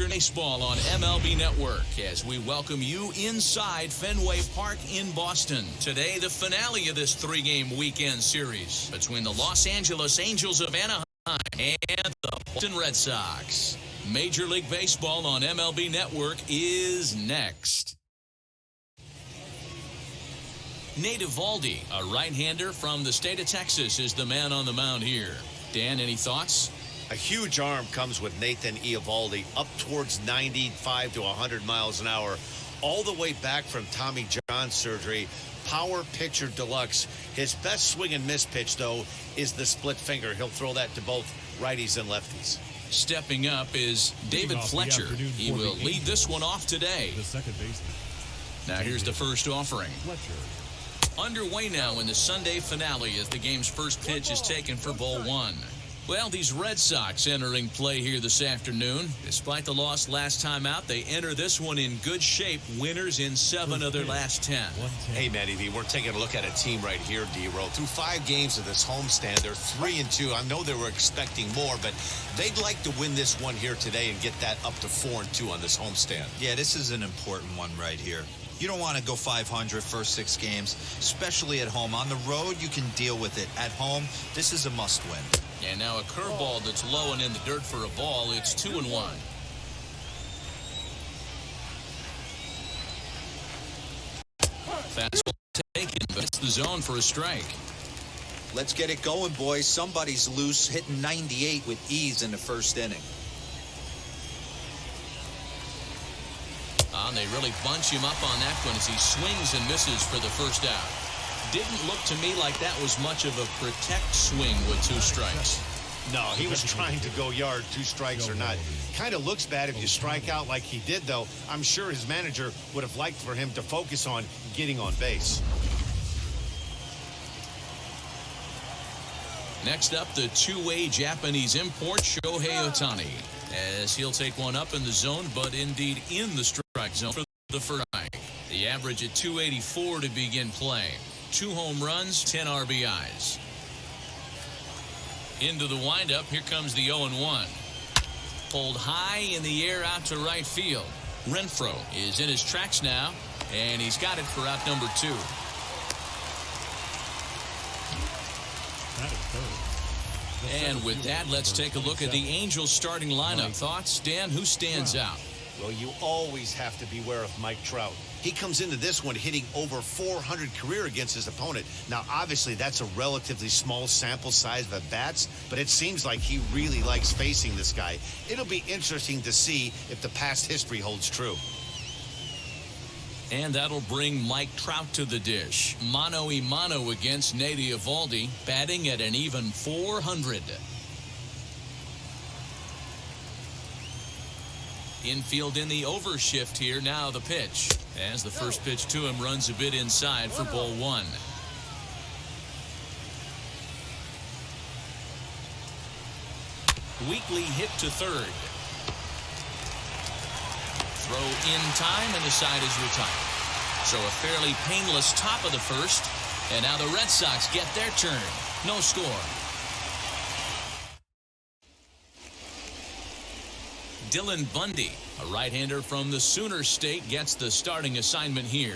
afternoon baseball on MLB Network as we welcome you inside Fenway Park in Boston. Today, the finale of this three-game weekend series between the Los Angeles Angels of Anaheim and the Boston Red Sox. Major League Baseball on MLB Network is next. Nate Eovaldi, a right-hander from the state of Texas, is the man on the mound here. Dan, any thoughts? A huge arm comes with Nathan Eovaldi, up towards 95 to 100 miles an hour, all the way back from Tommy John surgery. Power pitcher deluxe. His best swing and miss pitch, though, is the split finger. He'll throw that to both righties and lefties. Stepping up is David Fletcher. He will lead this one off today. The second baseman. Now here's the first offering. Underway now in the Sunday finale as the game's first pitch is taken for ball one. Well, these Red Sox entering play here this afternoon. Despite the loss last time out, they enter this one in good shape. Winners in 7 of their last 10. Hey, Matty V, we're taking a look at a team right here, D-Roll. Through 5 games of this homestand, they're 3-2. I know they were expecting more, but they'd like to win this one here today and get that up to 4-2 on this homestand. Yeah, this is an important one right here. You don't want to go 500 first 6 games, especially at home. On the road, you can deal with it. At home, this is a must-win. And now a curveball that's low and in the dirt for a ball. It's 2-1. Fastball taken, but it's the zone for a strike. Let's get it going, boys. Somebody's loose, hitting 98 with ease in the first inning. They really bunch him up on that one as he swings and misses for the first out. Didn't look to me like that was much of a protect swing with 2 strikes. No, he was trying to go yard, 2 strikes or not. Kind of looks bad if you strike out like he did, though. I'm sure his manager would have liked for him to focus on getting on base. Next up, the two-way Japanese import, Shohei Ohtani, as he'll take one up in the zone, but indeed in the strike zone for the first strike. The average at 284 to begin play. 2 home runs, 10 RBIs. Into the windup, here comes the 0-1. Pulled high in the air out to right field. Renfroe is in his tracks now, and he's got it for out number 2. And with that, let's take a look at the Angels starting lineup. Thoughts, Dan? Who stands out? Well, you always have to beware of Mike Trout. He comes into this one hitting over 400 career against his opponent. Now, obviously, that's a relatively small sample size of at-bats, but it seems like he really likes facing this guy. It'll be interesting to see if the past history holds true. And that'll bring Mike Trout to the dish. Mano-a-mano against Nate Eovaldi, batting at an even 400. Infield in the overshift here. Now the pitch. As the first pitch to him runs a bit inside for ball 1. Weekly hit to third. Throw in time, and the side is retired. So a fairly painless top of the first. And now the Red Sox get their turn. No score. Dylan Bundy, a right-hander from the Sooner State, gets the starting assignment here.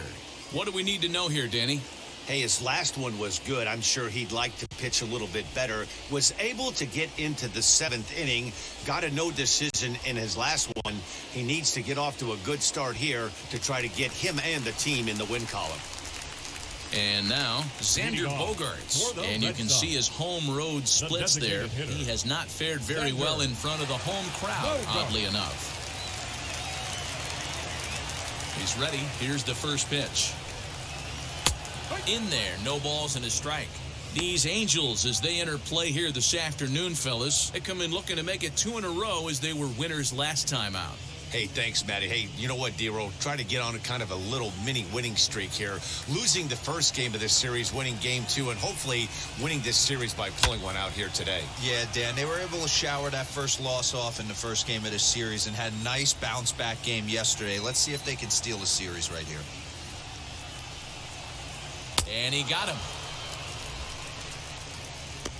What do we need to know here, Danny? Hey, his last one was good. I'm sure he'd like to pitch a little bit better. Was able to get into the 7th inning. Got a no decision in his last one. He needs to get off to a good start here to try to get him and the team in the win column. And now, Xander Bogaerts. And you can see his home road splits there. He has not fared very well in front of the home crowd, oddly enough. He's ready. Here's the first pitch. In there, no balls and a strike. These Angels, as they enter play here this afternoon, fellas, they come in looking to make it 2 in a row as they were winners last time out. Hey, thanks, Matty. Hey, you know what, D-Roll? Try to get on a kind of a little mini winning streak here. Losing the first game of this series, winning game 2, and hopefully winning this series by pulling one out here today. Yeah, Dan, they were able to shower that first loss off in the first game of this series and had a nice bounce-back game yesterday. Let's see if they can steal the series right here. And he got him.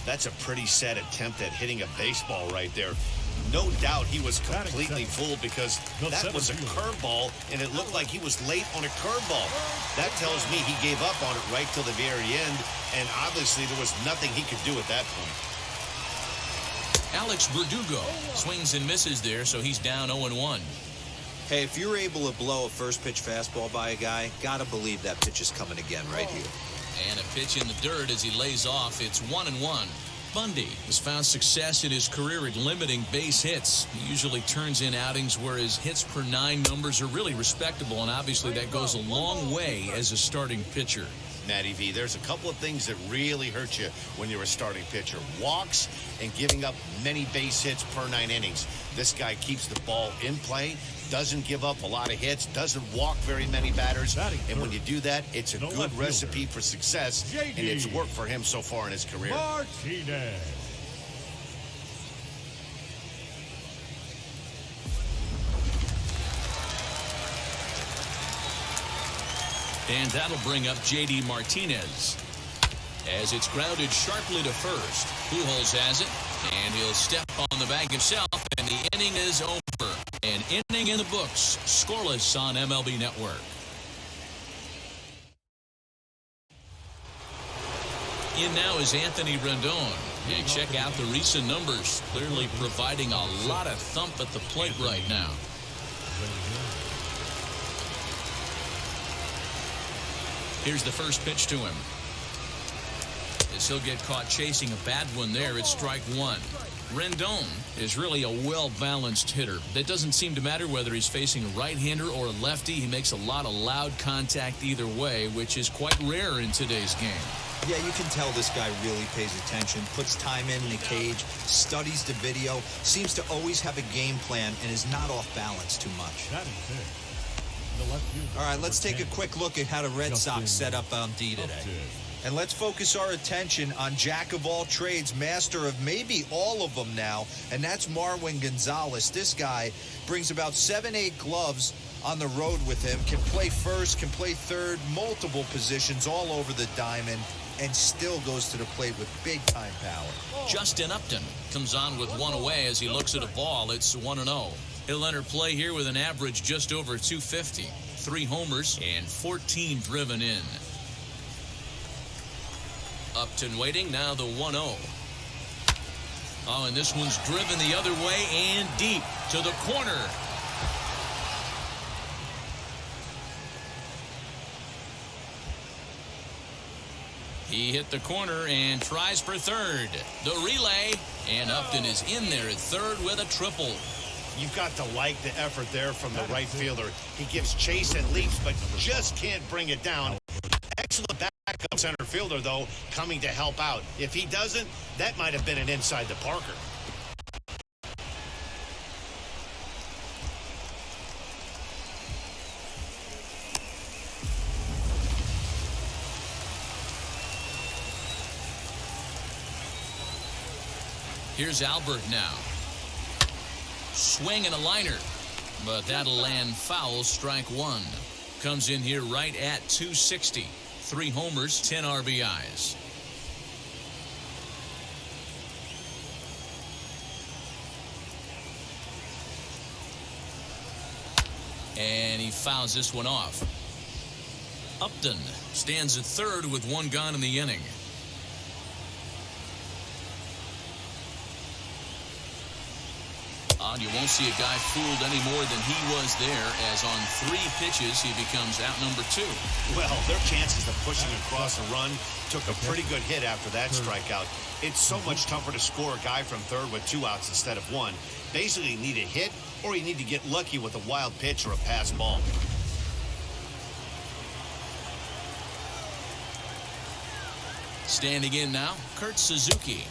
That's a pretty sad attempt at hitting a baseball right there. No doubt he was completely fooled because that was a curveball, and it looked like he was late on a curveball. That tells me he gave up on it right till the very end, and obviously there was nothing he could do at that point. Alex Verdugo swings and misses there, so he's down 0-1. Hey, if you're able to blow a first-pitch fastball by a guy, gotta believe that pitch is coming again right here. And a pitch in the dirt as he lays off. It's 1-1. Bundy has found success in his career at limiting base hits. He usually turns in outings where his hits per 9 numbers are really respectable, and obviously that goes a long way as a starting pitcher. Matty V, there's a couple of things that really hurt you when you're a starting pitcher. Walks and giving up many base hits per 9 innings. This guy keeps the ball in play, doesn't give up a lot of hits, doesn't walk very many batters. And when you do that, it's a good recipe for success, and it's worked for him so far in his career. Martinez. And that'll bring up J.D. Martinez. As it's grounded sharply to first. Pujols has it, and he'll step on the bag himself, and the inning is over. An inning in the books, scoreless on MLB Network. In now is Anthony Rendon. And check out the recent numbers. Clearly providing a lot of thump at the plate right now. Here's the first pitch to him. As he'll get caught chasing a bad one there, it's strike one. Rendon is really a well-balanced hitter. That doesn't seem to matter whether he's facing a right-hander or a lefty. He makes a lot of loud contact either way, which is quite rare in today's game. Yeah, you can tell this guy really pays attention, puts time in the cage, studies the video, seems to always have a game plan, and is not off balance too much. All right, let's take a quick look at how the Red Sox set up on D today. And let's focus our attention on jack of all trades, master of maybe all of them now, and that's Marwyn Gonzalez. This guy brings about 7-8 gloves on the road with him, can play first, can play third, multiple positions all over the diamond, and still goes to the plate with big-time power. Justin Upton comes on with one away as he looks at a ball. It's 1-0. He'll enter play here with an average just over 250. 3 homers and 14 driven in. Upton waiting, now the 1-0. Oh, and this one's driven the other way and deep to the corner. He hit the corner and tries for third. The relay, and Upton is in there at third with a triple. You've got to like the effort there from the right fielder. He gives chase and leaps, but just can't bring it down. Excellent backup center fielder, though, coming to help out. If he doesn't, that might have been an inside the Parker. Here's Albert now. Swing and a liner, but that'll land foul, strike one. Comes in here right at 260. 3 homers, 10 RBIs. And he fouls this one off. Upton stands at third with 1 gone in the inning. You won't see a guy fooled any more than he was there, as on 3 pitches he becomes out number 2. Well, their chances of pushing across a run took a pretty good hit after that strikeout. It's so much tougher to score a guy from third with 2 outs instead of 1. Basically, you need a hit, or you need to get lucky with a wild pitch or a pass ball. Standing in now, Kurt Suzuki,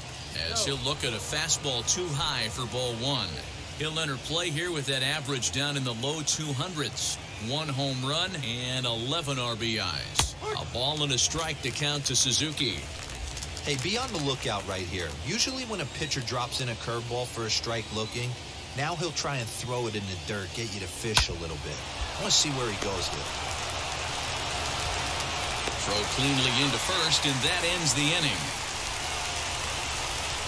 as he'll look at a fastball too high for ball 1. He'll enter play here with that average down in the low 200s. 1 home run and 11 RBIs. A ball and a strike to count to Suzuki. Hey, be on the lookout right here. Usually when a pitcher drops in a curveball for a strike looking, now he'll try and throw it in the dirt, get you to fish a little bit. I want to see where he goes here. Throw cleanly into first, and that ends the inning.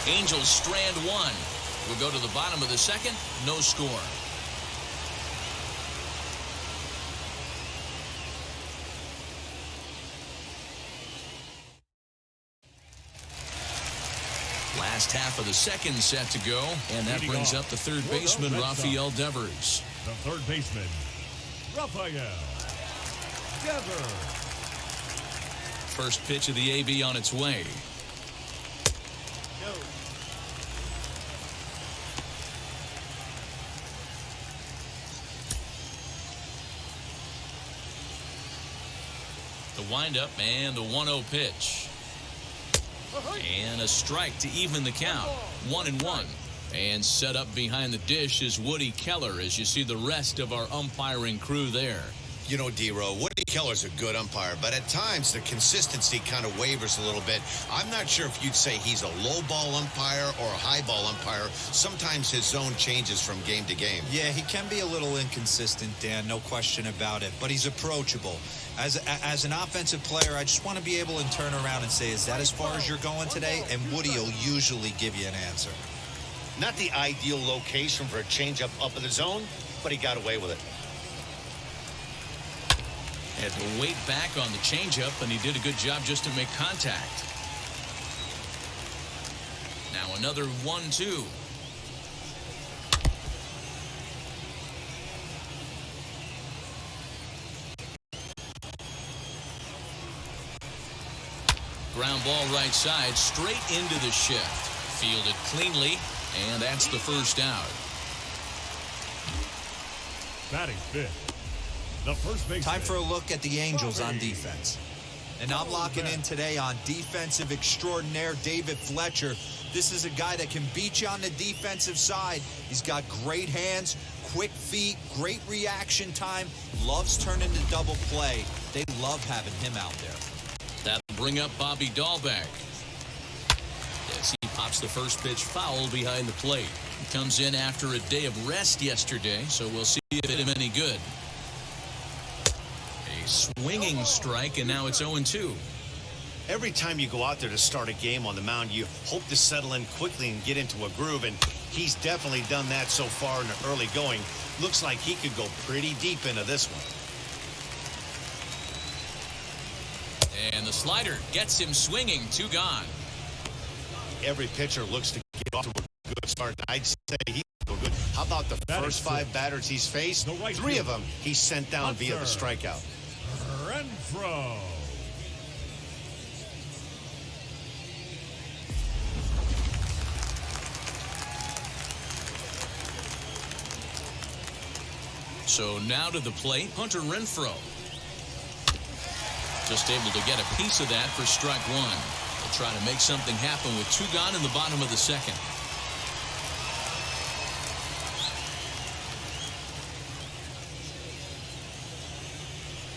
Angels strand 1. We'll go to the bottom of the second. No score. Last half of the second set to go, and that brings up the third baseman, Rafael Devers. The third baseman, Rafael Devers. First pitch of the AB on its way. Go. The windup and the 1-0 pitch. And a strike to even the count. 1-1. And set up behind the dish is Woody Keller as you see the rest of our umpiring crew there. You know, D-Row, Woody Keller's a good umpire, but at times the consistency kind of wavers a little bit. I'm not sure if you'd say he's a low ball umpire or a high ball umpire. Sometimes his zone changes from game to game. Yeah, he can be a little inconsistent, Dan, no question about it, but he's approachable. As an offensive player, I just want to be able to turn around and say, is that as far as you're going today? And Woody will usually give you an answer. Not the ideal location for a changeup up in the zone, but he got away with it. Had to wait back on the changeup, and he did a good job just to make contact. Now another 1-2. Ground ball right side, straight into the shift. Fielded cleanly, and that's the first out. Batting fifth. The first baseman. Time for a look at the Angels on defense. And I'm locking in today on defensive extraordinaire David Fletcher. This is a guy that can beat you on the defensive side. He's got great hands, quick feet, great reaction time, loves turning to double play. They love having him out there. That'll bring up Bobby Dahlbeck. As he pops the first pitch foul behind the plate. He comes in after a day of rest yesterday, so we'll see if it did him any good. A swinging strike, and now it's 0-2. Every time you go out there to start a game on the mound, you hope to settle in quickly and get into a groove, and he's definitely done that so far in the early going. Looks like he could go pretty deep into this one. And the slider gets him swinging. 2 gone. Every pitcher looks to get off to a good start. I'd say he's good. How about the first 5 batters he's faced? 3 of them he's sent down via the strikeout. Renfroe. So now to the plate, Hunter Renfroe. Just able to get a piece of that for strike 1. They'll try to make something happen with 2 gone in the bottom of the second.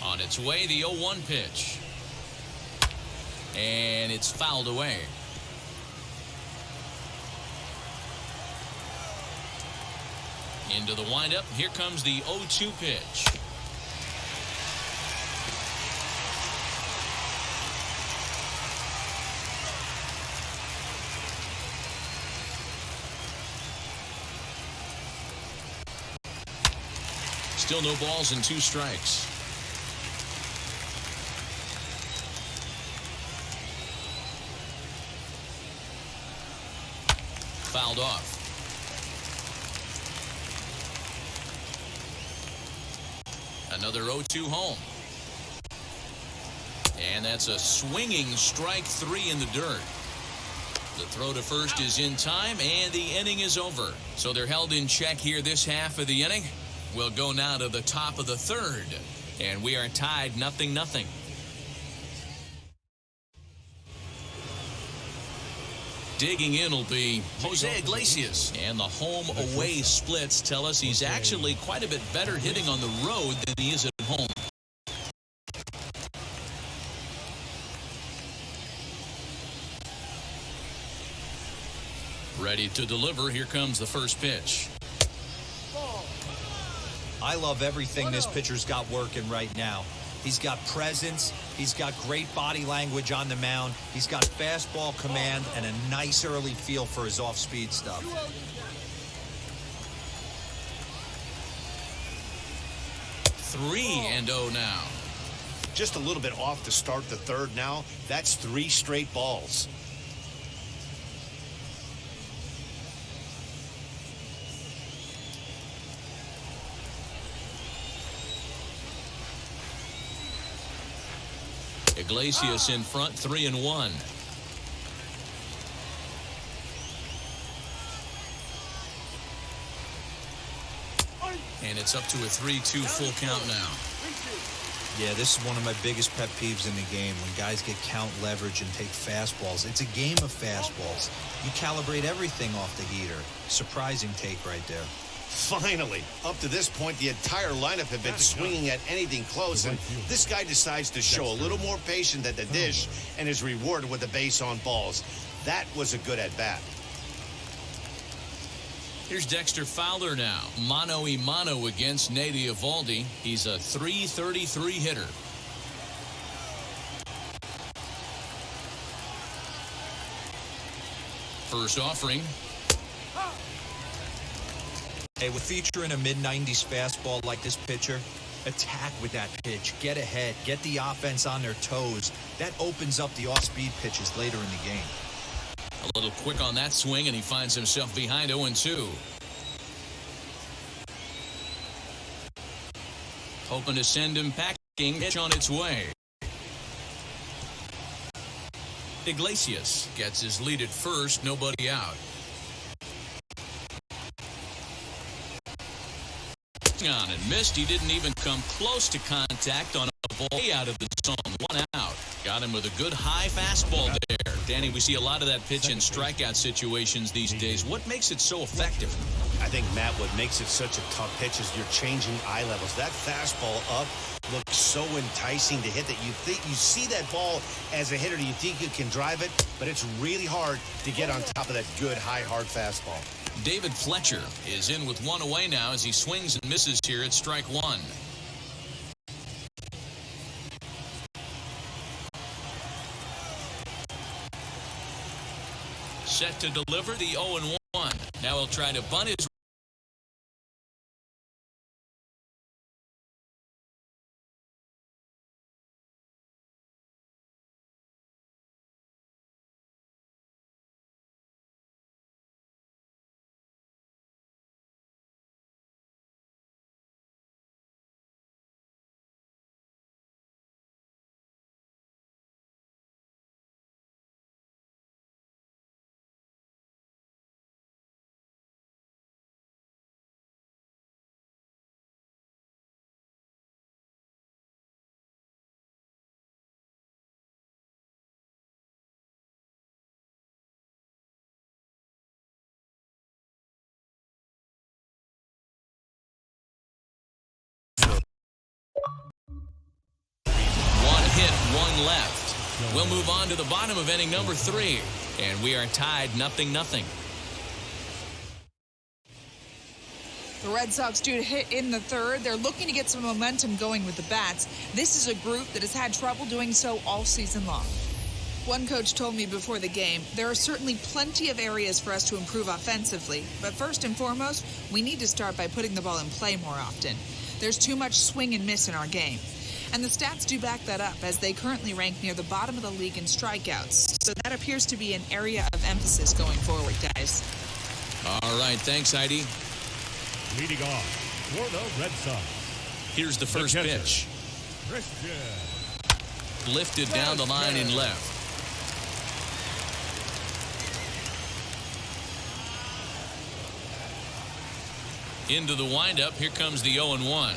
On its way, the 0-1 pitch. And it's fouled away. Into the windup. Here comes the 0-2 pitch. Still no balls and 2 strikes. Fouled off. Another 0-2 home. And that's a swinging strike 3 in the dirt. The throw to first is in time, and the inning is over. So they're held in check here this half of the inning. We'll go now to the top of the third, and we are tied 0-0. Digging in will be Jose Iglesias. And the home-away splits tell us he's actually quite a bit better hitting on the road than he is at home. Ready to deliver. Here comes the first pitch. I love everything this pitcher's got working right now. He's got presence. He's got great body language on the mound. He's got fastball command and a nice early feel for his off-speed stuff. 3-0 now. Just a little bit off to start the third now. That's 3 straight balls. Iglesias in front, 3-1. And it's up to a 3-2 full count now. Yeah, this is one of my biggest pet peeves in the game, when guys get count leverage and take fastballs. It's a game of fastballs. You calibrate everything off the heater. Surprising take right there. Finally, up to this point, the entire lineup had been swinging at anything close, and this guy decides to show a little more patience at the dish and is rewarded with a base on balls. That was a good at-bat. Here's Dexter Fowler now. Mano-a-mano against Nate Eovaldi. He's a .333 hitter. First offering. Hey, with featuring a mid-90s fastball like this pitcher, attack with that pitch. Get ahead. Get the offense on their toes. That opens up the off-speed pitches later in the game. A little quick on that swing, and he finds himself behind 0-2. Hoping to send him packing. Pitch on its way. Iglesias gets his lead at first. Nobody out. On and missed. He didn't even come close to contact on a ball out of the zone. 1 out. Got him with a good high fastball there. Danny, we see a lot of that pitch in strikeout situations these days. What makes it so effective? I think, Matt, what makes it such a tough pitch is you're changing eye levels. That fastball up looks so enticing to hit that you think you see that ball as a hitter. You think you can drive it, but it's really hard to get on top of that good, high, hard fastball. David Fletcher is in with 1 away now as he swings and misses here at strike 1. Set to deliver the 0-1. Now he'll try to bunt his. Hit, 1 left. We'll move on to the bottom of inning number 3, and we are tied 0-0. The Red Sox due to hit in the third. They're looking to get some momentum going with the bats. This is a group that has had trouble doing so all season long. One coach told me before the game, there are certainly plenty of areas for us to improve offensively, but first and foremost, we need to start by putting the ball in play more often. There's too much swing and miss in our game. And the stats do back that up, as they currently rank near the bottom of the league in strikeouts. So that appears to be an area of emphasis going forward, guys. All right, thanks, Heidi. Leading off for the Red Sox. Here's the first pitch. Lifted down the line in left. Into the windup. Here comes the 0-1.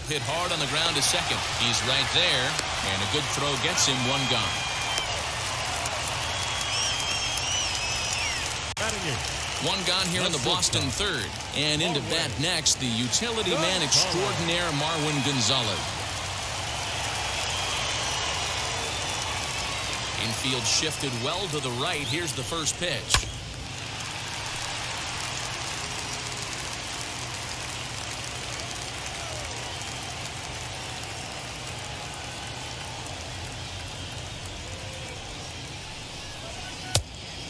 Hit hard on the ground to second. He's right there, and a good throw gets him 1 gone. One gone here in the Boston third. And into bat next, the utility man extraordinaire, Marwyn Gonzalez. Infield shifted well to the right. Here's the first pitch.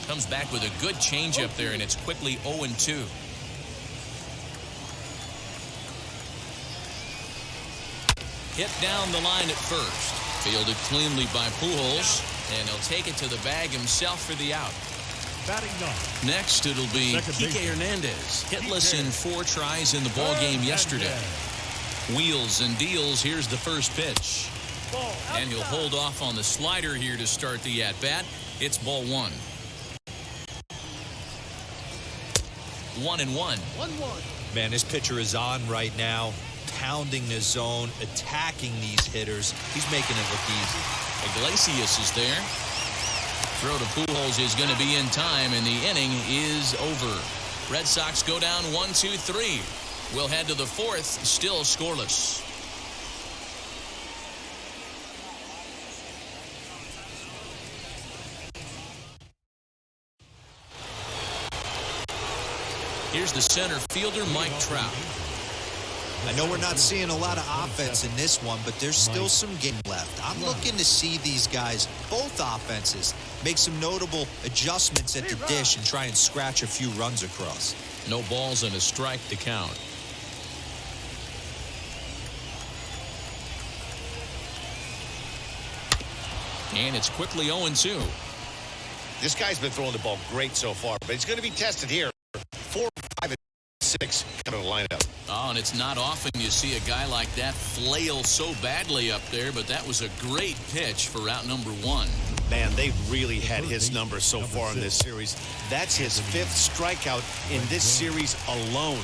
Comes back with a good changeup there, and it's quickly 0-2. Hit down the line at first. Fielded cleanly by Pujols, and he'll take it to the bag himself for the out. Batting ninth. Next, it'll be Second Kike baseman. Hernandez. Hitless in 4 tries in the ball game yesterday. Wheels and deals. Here's the first pitch. And he'll hold off on the slider here to start the at-bat. It's ball 1. 1-1. Man, this pitcher is on right now, pounding the zone, attacking these hitters. He's making it look easy. Iglesias is there. Throw to Pujols is going to be in time, and the inning is over. Red Sox go down 1-2-3. We'll head to the 4th, still scoreless. Here's the center fielder, Mike Trout. I know we're not seeing a lot of offense in this one, but there's still some game left. I'm looking to see these guys, both offenses, make some notable adjustments at the dish and try and scratch a few runs across. No balls and a strike to count. And it's quickly 0-2. This guy's been throwing the ball great so far, but he's going to be tested here. 4, 5, and 6 coming to the lineup. Oh, and it's not often you see a guy like that flail so badly up there, but that was a great pitch for out number 1. Man, they've really had his numbers so far in this series. That's his 5th strikeout in this series alone.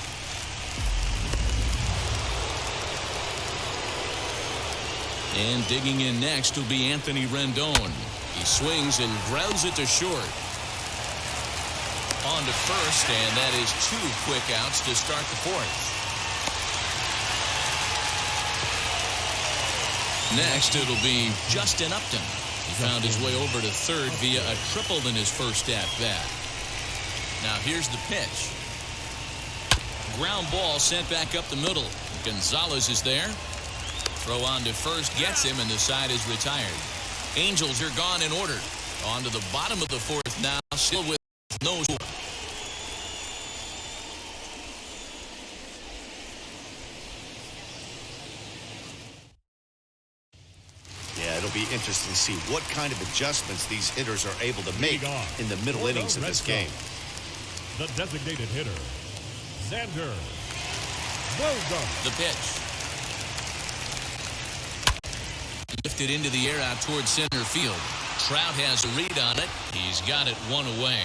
And digging in next will be Anthony Rendon. He swings and grounds it to short. On to first, and that is 2 quick outs to start the 4th. Next, it'll be Justin Upton. He found his way over to third via a triple in his first at-bat. Now here's the pitch. Ground ball sent back up the middle. Gonzalez is there. Throw on to first gets him, and the side is retired. Angels are gone in order. On to the bottom of the 4th now, still with no score. Yeah, it'll be interesting to see what kind of adjustments these hitters are able to make in the middle innings of this game. The designated hitter, Xander Verdugo. The pitch. Lifted into the air out towards center field. Trout has a read on it. He's got it 1 away.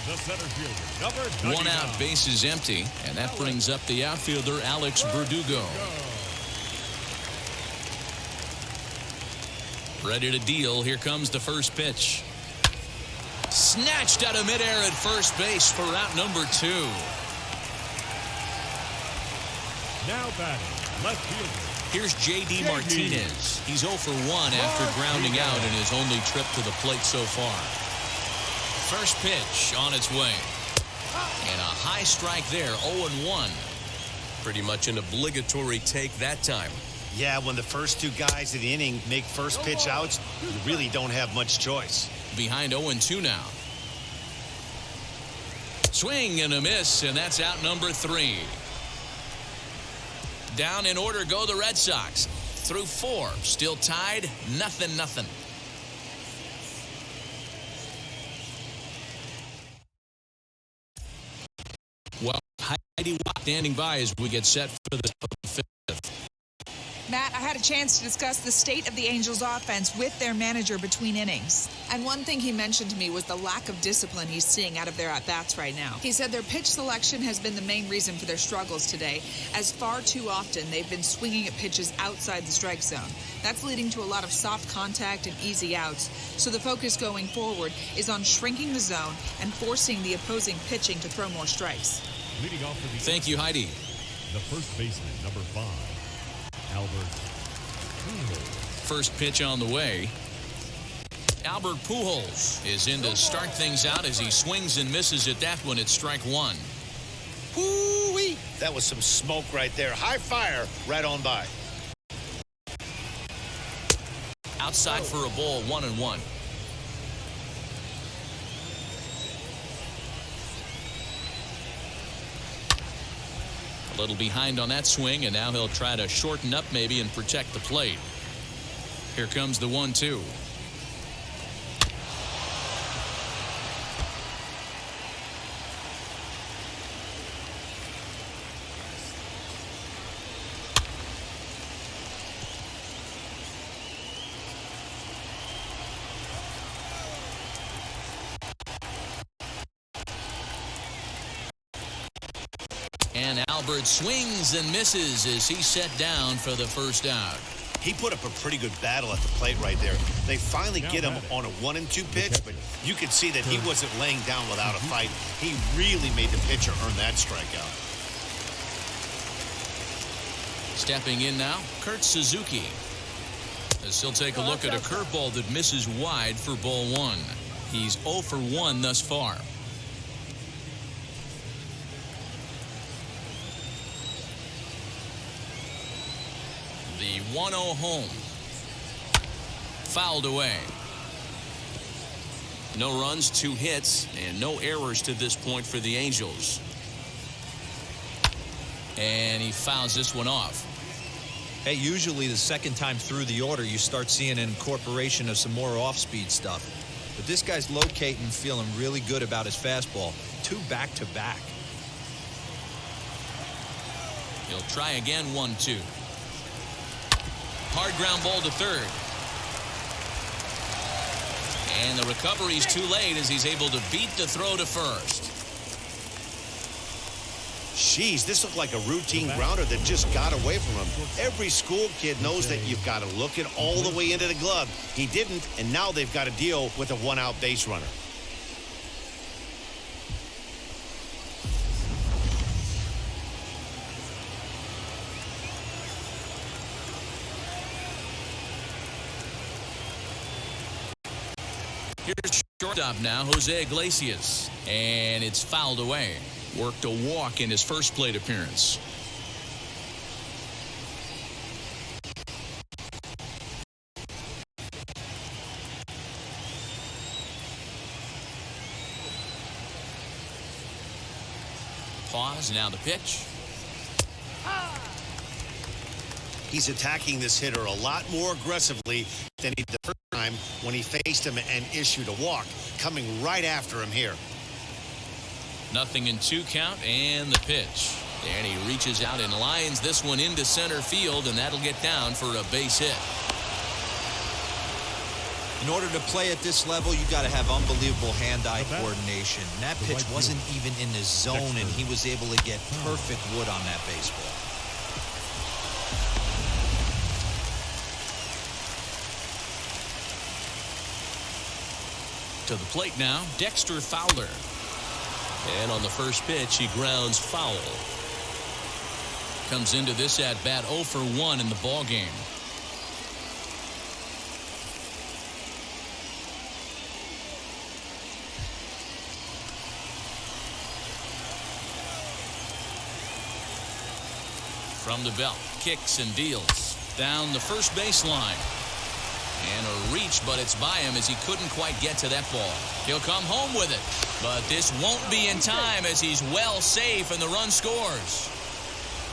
The center fielder, number 99. 1 out, base is empty, and that brings up the outfielder, Alex Verdugo. Ready to deal. Here comes the first pitch. Snatched out of midair at first base for out number 2. Now batting, left fielder. Here's J.D. Martinez. He's 0 for 1 after grounding out in his only trip to the plate so far. First pitch on its way. And a high strike there, 0-1. Pretty much an obligatory take that time. Yeah, when the first 2 guys in the inning make first pitch outs, you really don't have much choice. Behind 0-2 now. Swing and a miss, and that's out number 3. Down in order go the Red Sox. Through 4, still tied, 0-0. Well, Heidi Watt standing by as we get set for the 5th. Matt, I had a chance to discuss the state of the Angels offense with their manager between innings. And one thing he mentioned to me was the lack of discipline he's seeing out of their at-bats right now. He said their pitch selection has been the main reason for their struggles today, as far too often they've been swinging at pitches outside the strike zone. That's leading to a lot of soft contact and easy outs. So the focus going forward is on shrinking the zone and forcing the opposing pitching to throw more strikes. Leading off for the Thank you, Heidi. The first baseman, number 5, Albert Pujols. First pitch on the way. Albert Pujols is in to start things out as he swings and misses at that one at strike 1. Woo-wee! That was some smoke right there. High fire right on by. Outside for a ball, 1-1. A little behind on that swing, and now he'll try to shorten up maybe and protect the plate. Here comes the 1-2. And Albert swings and misses as he's set down for the first out. He put up a pretty good battle at the plate right there. They finally get him on a 1-2 pitch, but you could see that he wasn't laying down without a fight. He really made the pitcher earn that strikeout. Stepping in now, Kurt Suzuki. As he'll take a look at a curveball that misses wide for ball 1. He's 0 for 1 thus far. The 1-0 home. Fouled away. No runs, 2 hits, and no errors to this point for the Angels. And he fouls this one off. Hey, usually the second time through the order, you start seeing an incorporation of some more off-speed stuff. But this guy's locating, feeling really good about his fastball. 2 back-to-back. He'll try again, 1-2. Hard ground ball to third. And the recovery's too late as he's able to beat the throw to first. Jeez, this looked like a routine grounder that just got away from him. Every school kid knows that you've got to look it all the way into the glove. He didn't, and now they've got to deal with a 1-out base runner. Here's shortstop now, Jose Iglesias. And it's fouled away. Worked a walk in his first plate appearance. Pause, now the pitch. He's attacking this hitter a lot more aggressively than he did the first time when he faced him and issued a walk. Coming right after him here. 0-2 count, and the pitch. And he reaches out and lines this one into center field, and that'll get down for a base hit. In order to play at this level, you got to have unbelievable hand-eye coordination. And that pitch wasn't even in his zone, and he was able to get perfect wood on that baseball. To the plate now, Dexter Fowler. And on the first pitch, he grounds foul. Comes into this at-bat 0 for 1 in the ballgame. From the belt, kicks and deals. Down the first baseline. And a reach, but it's by him as he couldn't quite get to that ball. He'll come home with it. But this won't be in time as he's well safe and the run scores.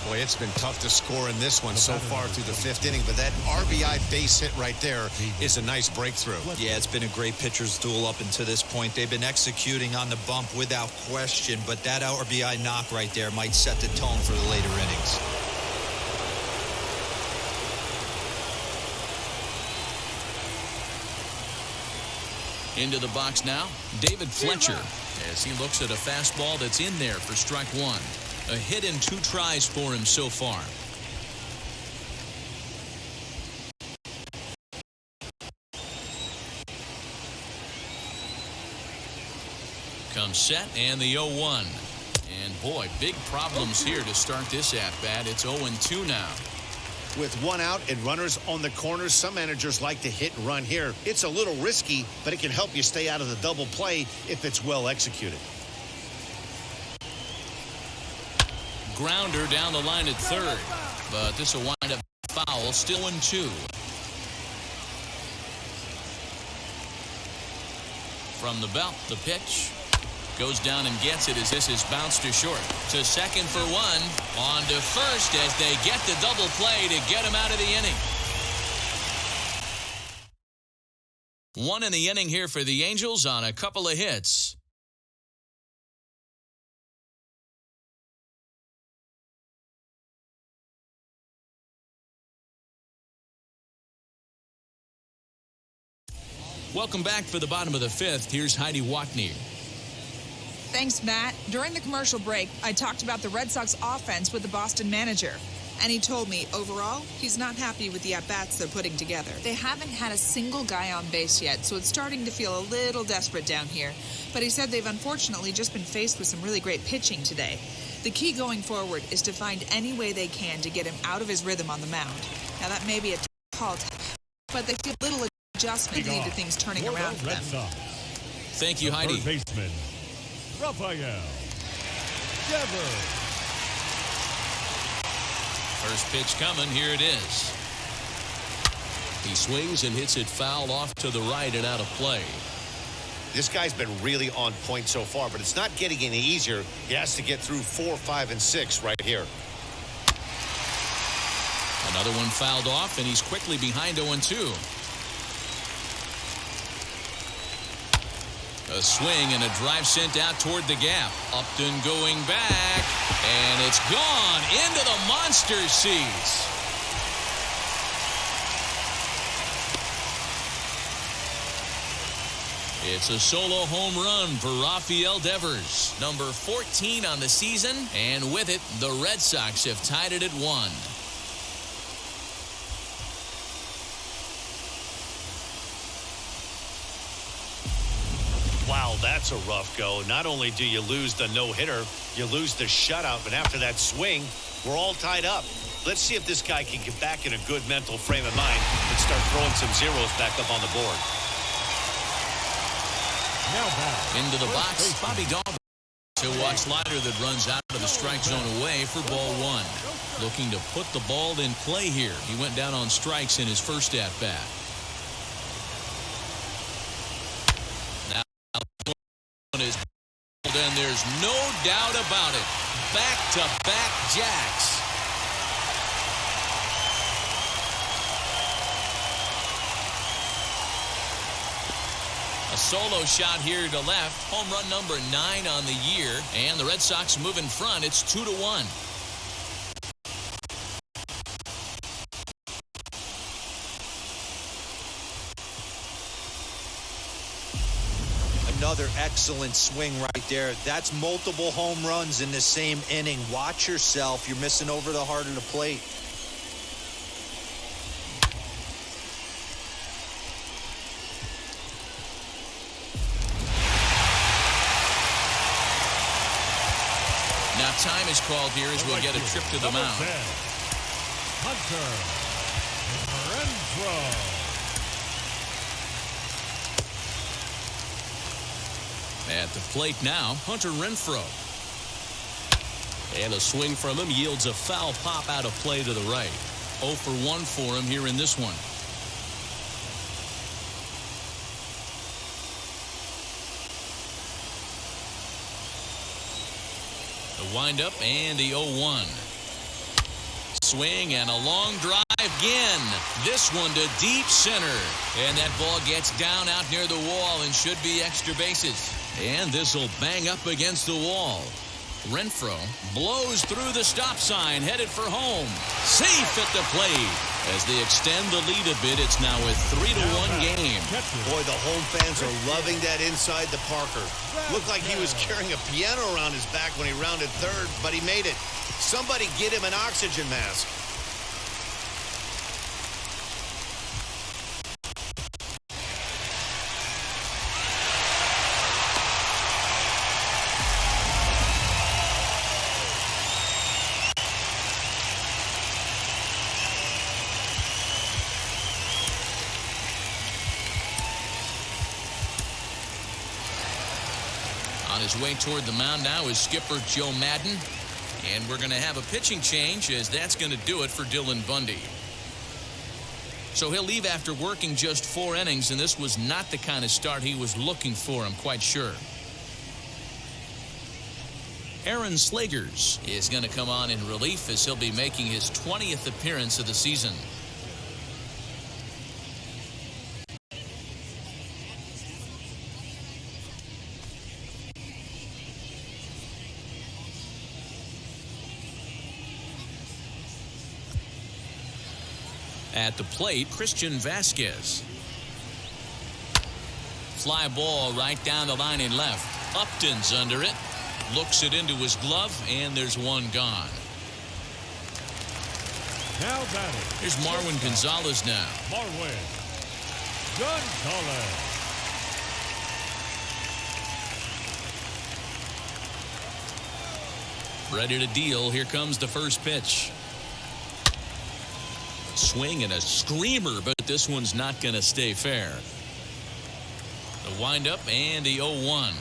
Boy, it's been tough to score in this one so far through the 5th inning, but that RBI base hit right there is a nice breakthrough. Yeah, it's been a great pitcher's duel up until this point. They've been executing on the bump without question, but that RBI knock right there might set the tone for the later innings. Into the box now, David Fletcher, as he looks at a fastball that's in there for strike 1. A hit and 2 tries for him so far. Comes set and the 0-1. And boy, big problems here to start this at-bat. It's 0-2 now. With 1 out and runners on the corners, some managers like to hit and run here. It's a little risky, but it can help you stay out of the double play if it's well executed. Grounder down the line at third, but this will wind up foul, still 1-2. From the belt, the pitch. Goes down and gets it as this is bounced to short. To second for one. On to first as they get the double play to get him out of the inning. One in the inning here for the Angels on a couple of hits. Welcome back for the bottom of the fifth. Here's Heidi Watney. Thanks, Matt. During the commercial break, I talked about the Red Sox offense with the Boston manager. And he told me, overall, he's not happy with the at-bats they're putting together. They haven't had a single guy on base yet, so it's starting to feel a little desperate down here. But he said they've unfortunately just been faced with some really great pitching today. The key going forward is to find any way they can to get him out of his rhythm on the mound. Now, that may be a tall task, but they feel little adjustment needed to things turning around for them. Thank you, Heidi. Third baseman, Rafael Devers. First pitch coming. Here it is. He swings and hits it foul off to the right and out of play. This guy's been really on point so far, but it's not getting any easier. He has to get through 4, 5, and 6 right here. Another one fouled off, and he's quickly behind 0-2. A swing and a drive sent out toward the gap. Upton going back, and it's gone into the monster seats. It's a solo home run for Rafael Devers, number 14 on the season, and with it, the Red Sox have tied it at 1. Wow, that's a rough go. Not only do you lose the no-hitter, you lose the shutout, but after that swing, we're all tied up. Let's see if this guy can get back in a good mental frame of mind and start throwing some zeros back up on the board. Now back. Into the box, Bobby Dalton. To watch slider that runs out of the strike zone away for ball 1. Looking to put the ball in play here. He went down on strikes in his first at-bat. Is and there's no doubt about it. Back-to-back jacks. A solo shot here to left. Home run number 9 on the year. And the Red Sox move in front. It's 2-1. Another excellent swing right there. That's multiple home runs in the same inning. Watch yourself. You're missing over the heart of the plate. Now time is called here as we'll get a trip to the mound. Hunter Renfroe. At the plate now, Hunter Renfroe. And a swing from him yields a foul pop out of play to the right. 0 for 1 for him here in this one. The windup and the 0-1. Swing and a long drive again. This one to deep center. And that ball gets down out near the wall and should be extra bases. And this will bang up against the wall. Renfroe blows through the stop sign, headed for home. Safe at the plate. As they extend the lead a bit, it's now a 3-1 game. Boy, the home fans are loving that inside to Parker. Looked like he was carrying a piano around his back when he rounded third, but he made it. Somebody get him an oxygen mask. On his way toward the mound now is skipper Joe Madden. And we're going to have a pitching change, as that's going to do it for Dylan Bundy. So he'll leave after working just 4 innings, and this was not the kind of start he was looking for, I'm quite sure. Aaron Slegers is going to come on in relief as he'll be making his 20th appearance of the season. At the plate, Christian Vasquez. Fly ball right down the line in left. Upton's under it. Looks it into his glove, and there's one gone. Now batting. Here's Marwyn Gonzalez now. Marwyn Gonzalez. Ready to deal. Here comes the first pitch. Swing and a screamer, but this one's not going to stay fair. The windup and the 0-1.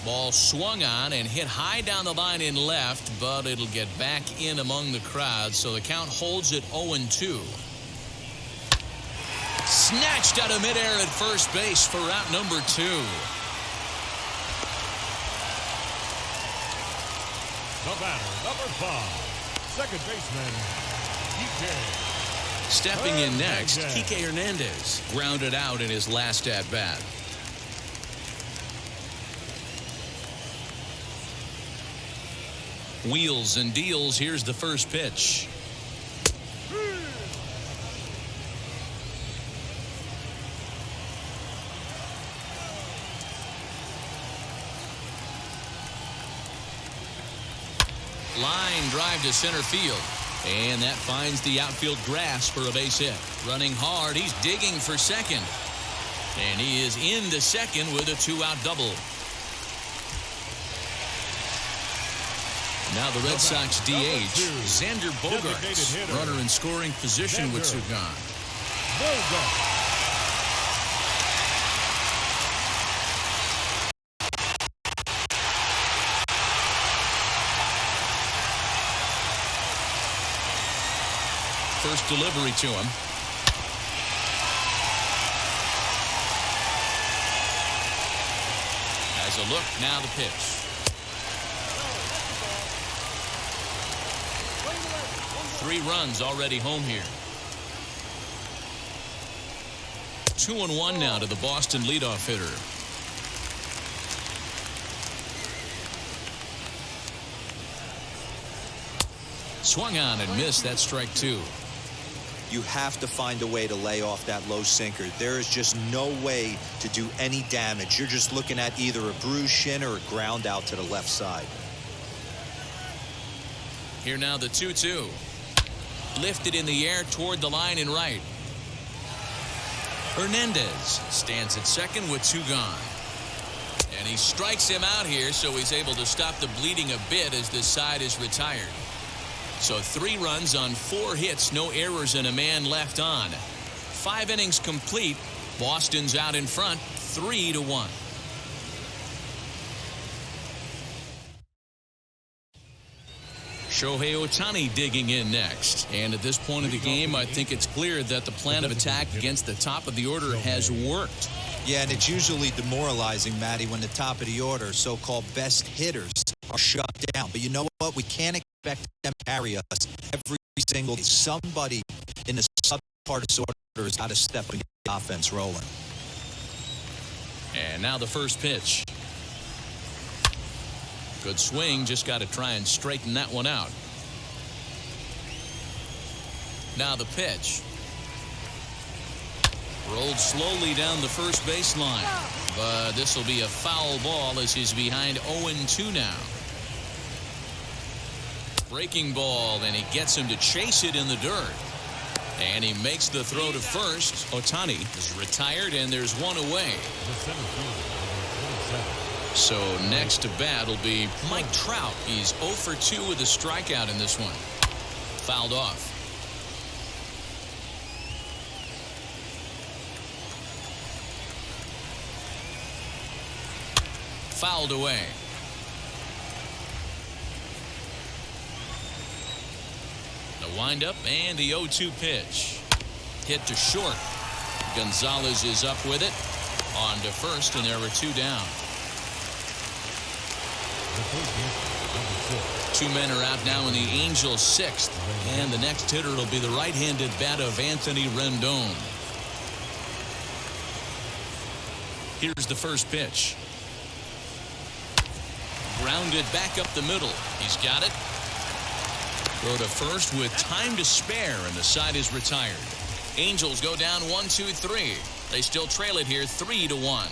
Ball swung on and hit high down the line in left, but it'll get back in among the crowd, so the count holds at 0-2. Snatched out of midair at first base for out number 2. The batter, number 5, second baseman, Kike. Stepping in next, Kike Hernandez grounded out in his last at-bat. Wheels and deals. Here's the first pitch. Line drive to center field. And that finds the outfield grass for a base hit. Running hard. He's digging for second. And he is into second with a 2-out double. Now the Red Sox DH, Xander Bogaerts, runner in scoring position with two gone. First delivery to him. As a look, now the pitch. Three runs already home here. 2-1 now to the Boston leadoff hitter. Swung on and missed. That strike 2. You have to find a way to lay off that low sinker. There is just no way to do any damage. You're just looking at either a bruised shin or a ground out to the left side. Here now the 2-2. Lifted in the air toward the line and right. Hernandez stands at second with 2 gone. And he strikes him out here, so he's able to stop the bleeding a bit as this side is retired. So 3 runs on 4 hits, no errors, and a man left on. 5 innings complete. Boston's out in front, 3-1. Shohei Ohtani digging in next. And at this point of the game, I think it's clear that the plan of attack against the top of the order has worked. Yeah, and it's usually demoralizing, Matty, when the top of the order, so-called best hitters, are shut down. But you know what? We can't expect them to carry us every single day. Somebody in the sub part of this order has got to step and get the offense rolling. And now the first pitch. Good swing, just got to try and straighten that one out. Now the pitch. Rolled slowly down the first baseline. But this will be a foul ball as he's behind 0-2 now. Breaking ball, and he gets him to chase it in the dirt. And he makes the throw to first. Ohtani is retired, and there's one away. So next to bat will be Mike Trout. He's 0 for 2 with a strikeout in this one. Fouled off. Fouled away. The windup and the 0-2 pitch. Hit to short. Gonzalez is up with it. On to first, and there are 2 down. Two men are out now in the Angels' 6th. And the next hitter will be the right-handed bat of Anthony Rendon. Here's the first pitch. Grounded back up the middle. He's got it. Throw to first with time to spare, and the side is retired. Angels go down 1-2-3. They still trail it here 3-1.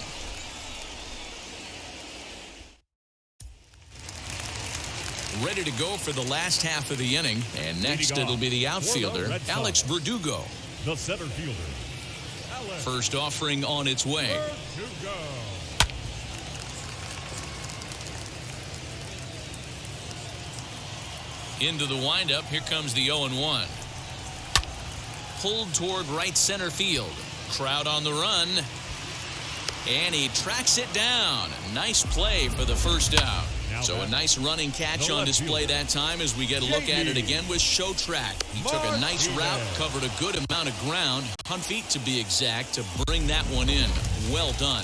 Ready to go for the last half of the inning. And next it'll be the outfielder, Alex Verdugo. The center fielder, Alex First offering on its way. Verdugo. Into the windup. Here comes the 0-1. Pulled toward right center field. Trout on the run. And he tracks it down. Nice play for the first out. So a nice running catch on display that time as we get a look at it again with Show Track. He took a nice route, covered a good amount of ground, 100 feet to be exact, to bring that one in. Well done.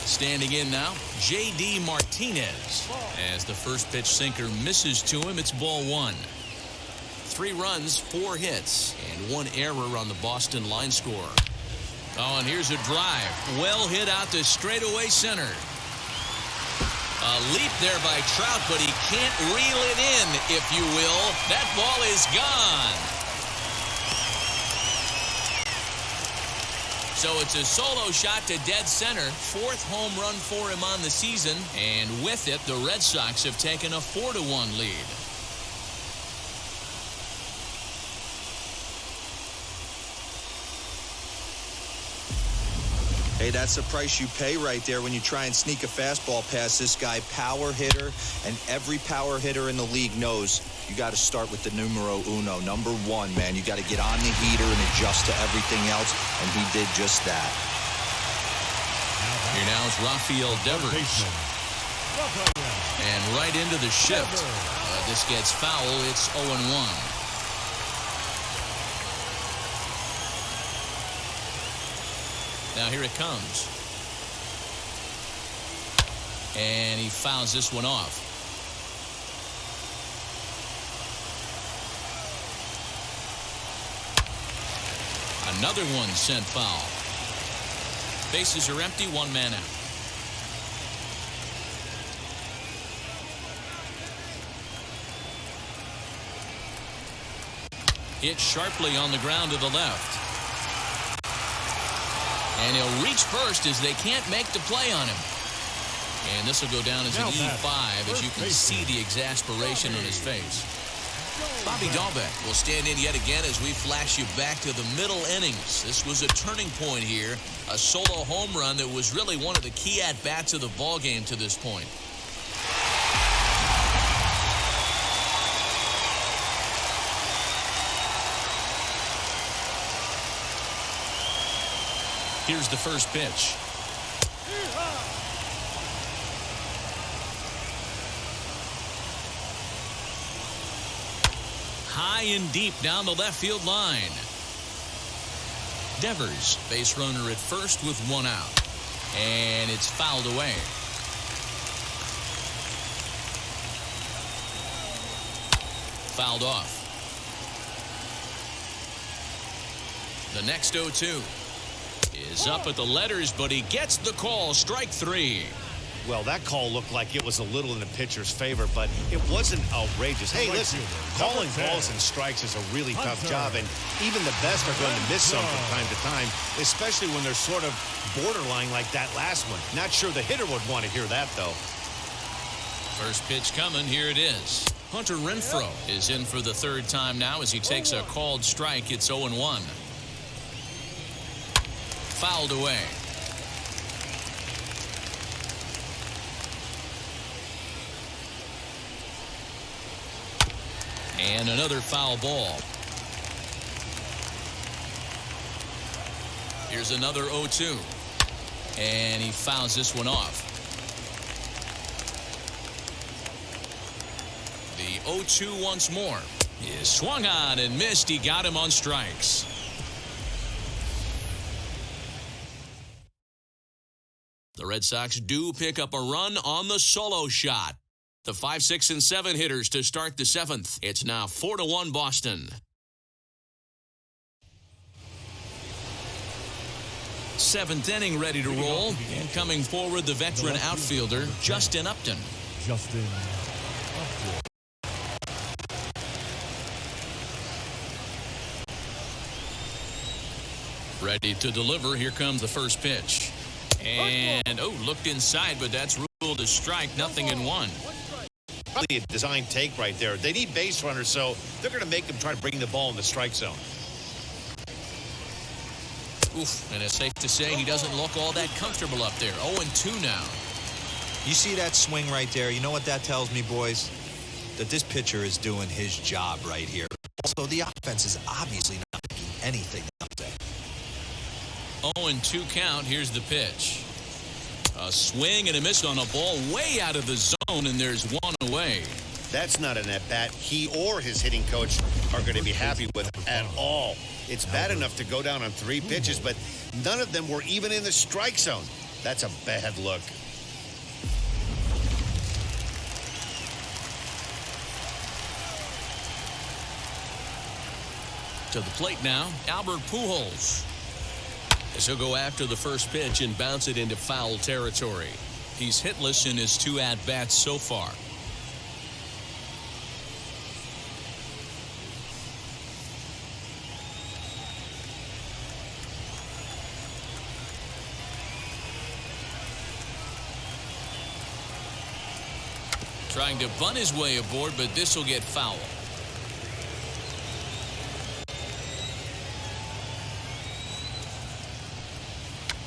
Standing in now, J.D. Martinez. As the first pitch sinker misses to him, it's ball 1. 3 runs, 4 hits, and 1 error on the Boston line score. Oh, and here's a drive. Well hit out to straightaway center. A leap there by Trout, but he can't reel it in, if you will. That ball is gone. So it's a solo shot to dead center. 4th home run for him on the season. And with it, the Red Sox have taken a 4-1 lead. Hey, that's the price you pay right there when you try and sneak a fastball past this guy. Power hitter, and every power hitter in the league knows you got to start with the numero uno, number 1, man. You got to get on the heater and adjust to everything else, and he did just that. Here now is Rafael Devers. And right into the shift. This gets foul. It's 0-1. Now here it comes. And he fouls this one off. Another one sent foul. Bases are empty, 1 man out. Hit sharply on the ground to the left. And he'll reach first as they can't make the play on him. And this will go down as an E5 as you can see the exasperation on his face. Bobby Dahlbeck will stand in yet again as we flash you back to the middle innings. This was a turning point here. A solo home run that was really one of the key at-bats of the ballgame to this point. Here's the first pitch. High and deep down the left field line. Devers, base runner at first with 1 out. And it's fouled away. Fouled off. The next 0-2 is up at the letters, but he gets the call. Strike 3. Well, that call looked like it was a little in the pitcher's favor, but it wasn't outrageous. Hey, listen, calling balls and strikes is a really tough job, and even the best are going to miss some from time to time, especially when they're sort of borderline like that last one. Not sure the hitter would want to hear that, though. First pitch coming. Here it is. Hunter Renfroe is in for the 3rd time now as he takes a called strike. It's 0-1. Fouled away. And another foul ball. Here's another 0-2. And he fouls this one off. The 0-2 once more. He swung on and missed. He got him on strikes. The Red Sox do pick up a run on the solo shot. The 5, 6, and 7 hitters to start the 7th. It's now 4-1 Boston. 7th inning ready to roll. And coming forward, the veteran outfielder, Justin Upton. Ready to deliver. Here comes the first pitch. And, looked inside, but that's ruled a strike. 0-1. Probably a design take right there. They need base runners, so they're going to make them try to bring the ball in the strike zone. Oof, and it's safe to say he doesn't look all that comfortable up there. 0-2 now. You see that swing right there? You know what that tells me, boys? That this pitcher is doing his job right here. Also, the offense is obviously not making anything up there. 0-2 count. Here's the pitch. A swing and a miss on a ball way out of the zone, and there's one away. That's not an at-bat he or his hitting coach are going to be happy with at all. It's bad enough to go down on 3 pitches, but none of them were even in the strike zone. That's a bad look. To the plate now, Albert Pujols. As he'll go after the first pitch and bounce it into foul territory. He's hitless in his 2 at-bats so far. Trying to bunt his way aboard, but this will get foul.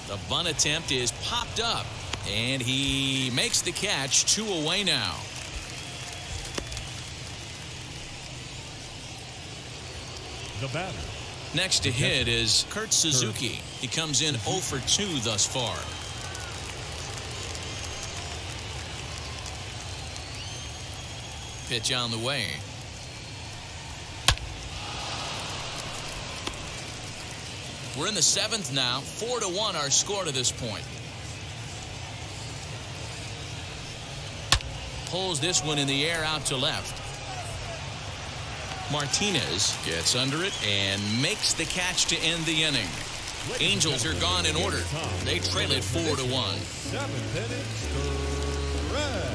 The bunt attempt is popped up, and he makes the catch. 2 away now. The batter. Next to hit is Kurt Suzuki. He comes in 0 for 2 thus far. Pitch on the way. We're in the 7th now. 4-1 our score to this point. Pulls this one in the air out to left. Martinez gets under it and makes the catch to end the inning. Angels are gone in order. They trail it 4-1. 7th inning, Reds.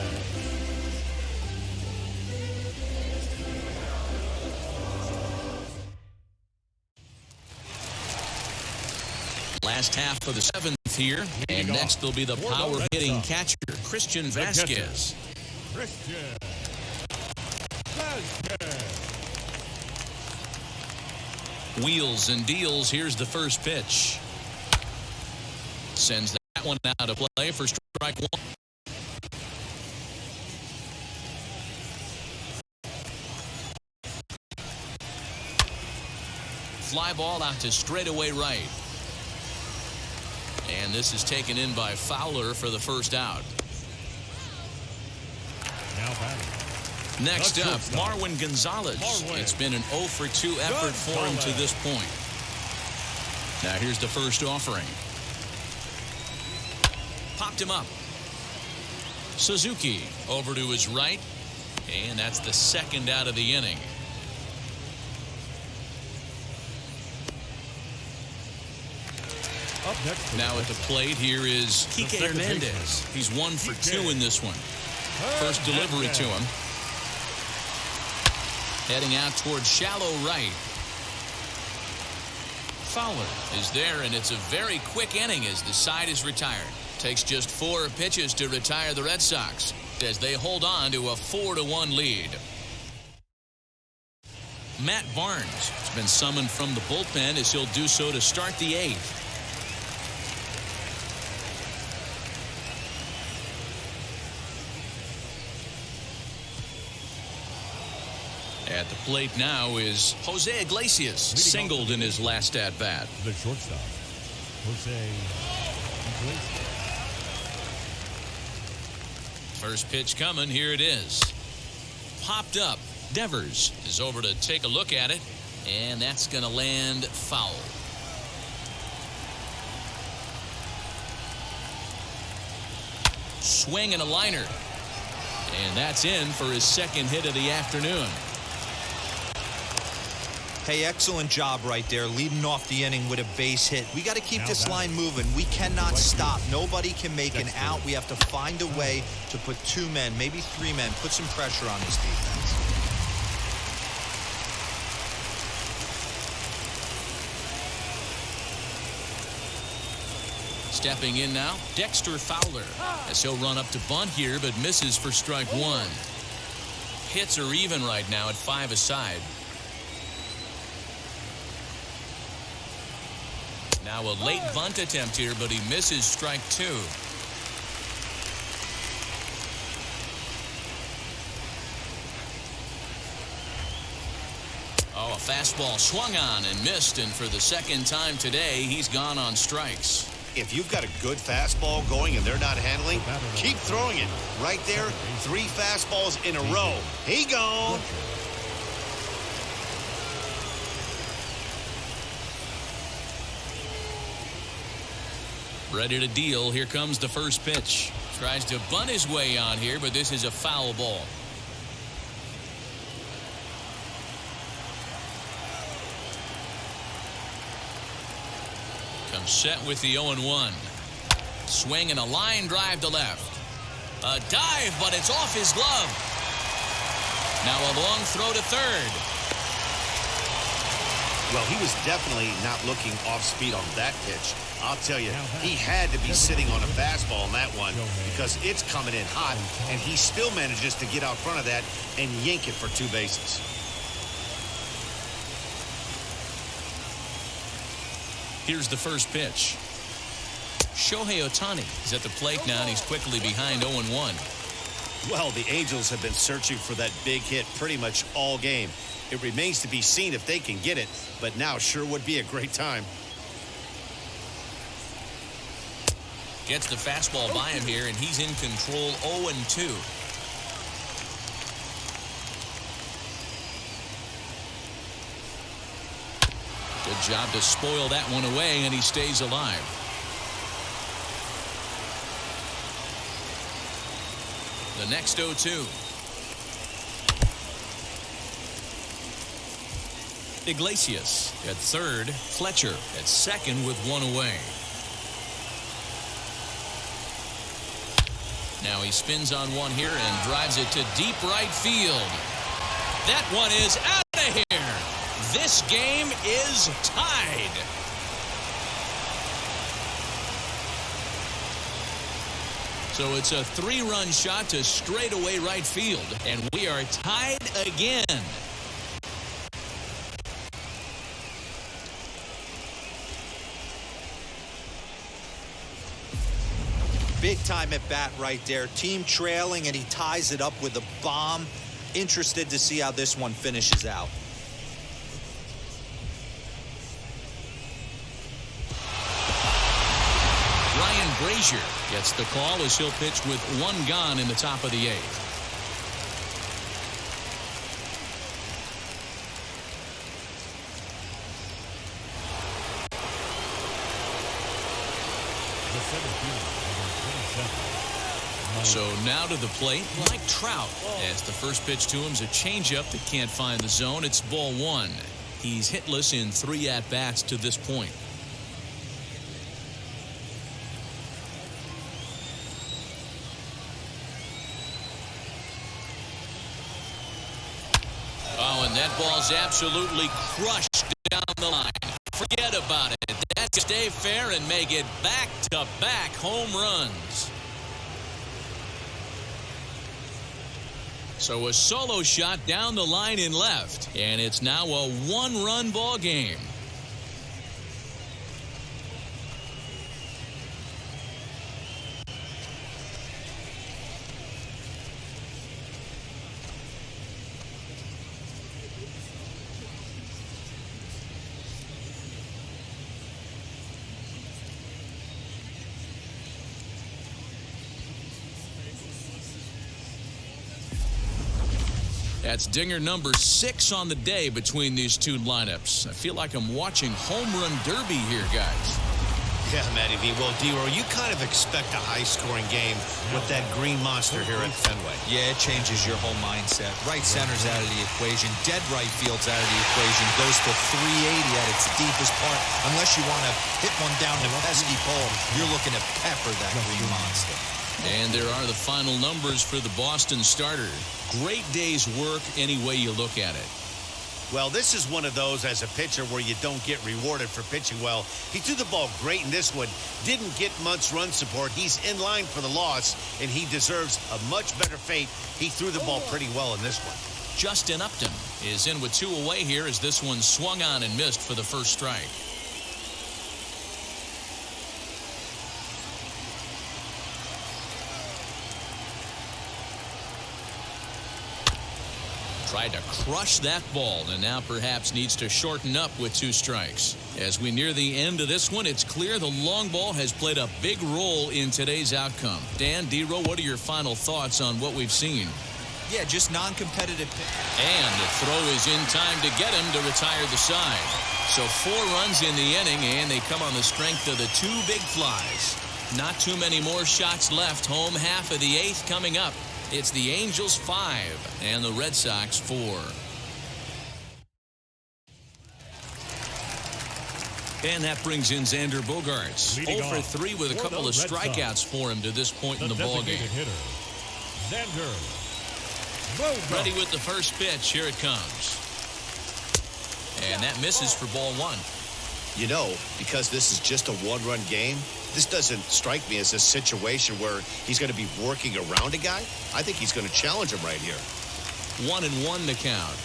Last half of the 7th here, and next will be the power-hitting catcher, Christian Vasquez. Wheels and deals. Here's the first pitch. Sends that one out of play for strike 1. Fly ball out to straightaway right. And this is taken in by Fowler for the first out. Now batting. Next up, Marwyn Gonzalez. It's been an 0 for 2 effort for him to this point. Now here's the first offering. Popped him up. Suzuki over to his right. And that's the 2nd out of the inning. Up next now at the plate here is Kike Hernandez. He's 1 for 2 in this one. First delivery to him. Heading out towards shallow right. Fowler is there, and it's a very quick inning as the side is retired. Takes just 4 pitches to retire the Red Sox as they hold on to a 4-1 lead. Matt Barnes has been summoned from the bullpen as he'll do so to start the 8th. At the plate now is Jose Iglesias, singled in his last at-bat. The shortstop, Jose Iglesias. First pitch coming. Here it is. Popped up. Devers is over to take a look at it, and that's going to land foul. Swing and a liner. And that's in for his second hit of the afternoon. Hey, excellent job right there, leading off the inning with a base hit. We got to keep this line moving. We cannot stop. Nobody can make an out. We have to find a way to put 2 men, maybe 3 men, put some pressure on this defense. Stepping in now, Dexter Fowler, as he'll run up to bunt here, but misses for strike 1. Hits are even right now at 5 aside. Now a late bunt attempt here, but he misses strike 2. Oh, a fastball swung on and missed, and for the second time today, he's gone on strikes. If you've got a good fastball going and they're not handling, keep throwing it. Right there, 3 fastballs in a row. He gone. Ready to deal. Here comes the first pitch. Tries to bunt his way on here, but this is a foul ball. Comes set with the 0-1. Swing and a line drive to left. A dive, but it's off his glove. Now a long throw to third. Well, he was definitely not looking off speed on that pitch. I'll tell you, he had to be sitting on a fastball on that one because it's coming in hot, and he still manages to get out front of that and yank it for 2 bases. Here's the first pitch. Shohei Ohtani is at the plate now, and he's quickly behind 0-1. Well, the Angels have been searching for that big hit pretty much all game. It remains to be seen if they can get it, but now sure would be a great time. Gets the fastball by him here, and he's in control 0-2. Good job to spoil that one away, and he stays alive. The next 0-2. Iglesias at third. Fletcher at second with 1 away. Now he spins on one here and drives it to deep right field. That one is out of here. This game is tied. So it's a 3-run shot to straightaway right field, and we are tied again. Big time at bat right there. Team trailing, and he ties it up with a bomb. Interested to see how this one finishes out. Ryan Brazier gets the call as he'll pitch with 1 gone in the top of the 8th. So now to the plate, like Trout, as the first pitch to him is a changeup that can't find the zone. It's ball 1. He's hitless in 3 at-bats to this point. Oh, and that ball's absolutely crushed down the line. Forget about it. That's stay fair and make it back-to-back home runs. So a solo shot down the line in left, and it's now a 1-run ball game. That's dinger number 6 on the day between these two lineups. I feel like I'm watching home run derby here, guys. Yeah, Matty V. Well, D-Row, you kind of expect a high-scoring game with that green monster here at Fenway. Yeah, it changes your whole mindset. Right center's out of the equation. Dead right field's out of the equation. Goes to 380 at its deepest part. Unless you want to hit one down the pesky pole, you're looking at pepper that green monster. And there are the final numbers for the Boston starter. Great day's work any way you look at it. Well, this is one of those as a pitcher where you don't get rewarded for pitching well. He threw the ball great in this one. Didn't get much run support. He's in line for the loss, and he deserves a much better fate. He threw the ball pretty well in this one. Justin Upton is in with 2 away here as this one swung on and missed for the first strike. Tried to crush that ball and now perhaps needs to shorten up with 2 strikes. As we near the end of this one, it's clear the long ball has played a big role in today's outcome. Dan, D-Row, what are your final thoughts on what we've seen? Yeah, just non-competitive. And the throw is in time to get him to retire the side. So 4 runs in the inning, and they come on the strength of the 2 big flies. Not too many more shots left. Home half of the 8th coming up. It's the Angels 5 and the Red Sox 4. And that brings in Xander Bogaerts. 0 for 3 with a couple of strikeouts for him to this point in the ballgame. Xander Bogaerts. Ready with the first pitch. Here it comes. And that misses for ball 1. You know, because this is just a 1-run game, this doesn't strike me as a situation where he's going to be working around a guy. I think he's going to challenge him right here. 1-1 the count.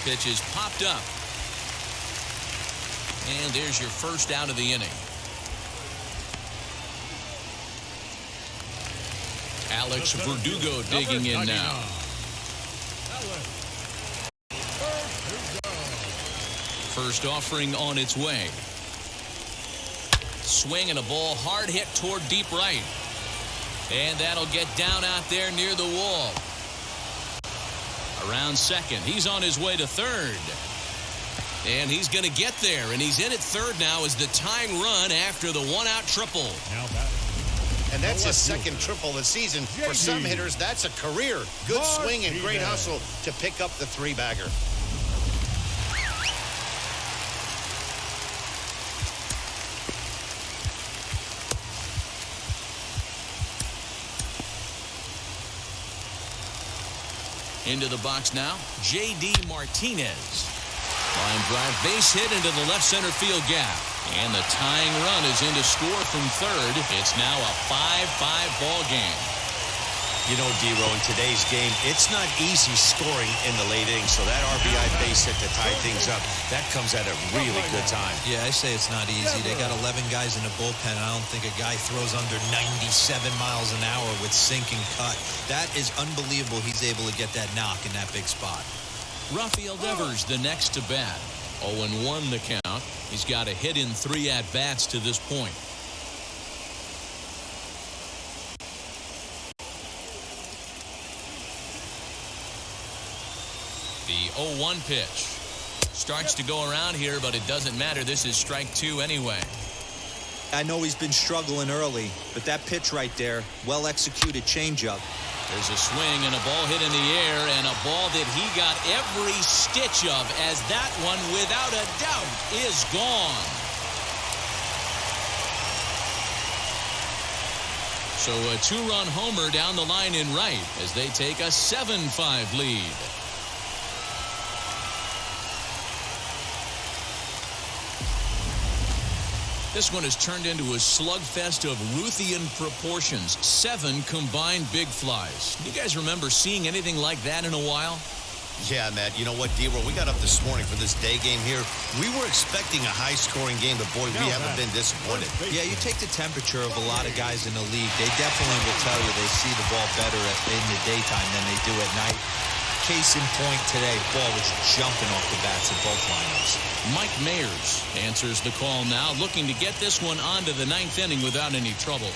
Pitch is popped up. And there's your first out of the inning. Alex Verdugo digging in now. First offering on its way. Swing and a ball hard hit toward deep right. And that'll get down out there near the wall. Around second. He's on his way to third. And he's going to get there. And he's in at third now as the tying run after the 1-out triple. Now batting. And that's his second triple this season. For some hitters, that's a career. Good swing and great hustle to pick up the 3-bagger. Into the box now, J.D. Martinez. Line drive base hit into the left center field gap. And the tying run is in to score from third. It's now a 5-5 ball game. You know, D-Row, in today's game, it's not easy scoring in the late innings. So that RBI base hit to tie things up, that comes at a really good time. Yeah, I say it's not easy. They got 11 guys in the bullpen. I don't think a guy throws under 97 miles an hour with sinking cut. That is unbelievable he's able to get that knock in that big spot. Rafael Devers the next to bat. 0-1 the count. He's got a hit in 3 at-bats to this point. The 0-1 pitch. Starts to go around here, but it doesn't matter. This is strike 2 anyway. I know he's been struggling early, but that pitch right there, well-executed changeup. There's a swing and a ball hit in the air, and a ball that he got every stitch of, as that one, without a doubt, is gone. So a 2-run homer down the line in right as they take a 7-5 lead. This one has turned into a slugfest of Ruthian proportions. 7 combined big flies. Do you guys remember seeing anything like that in a while? Yeah, Matt. You know what, D-Row? We got up this morning for this day game here. We were expecting a high-scoring game, but boy, we haven't been disappointed. Yeah, you take the temperature of a lot of guys in the league. They definitely will tell you they see the ball better in the daytime than they do at night. Case in point today, ball was jumping off the bats in both lineups. Mike Mayers answers the call now, looking to get this one onto the ninth inning without any trouble.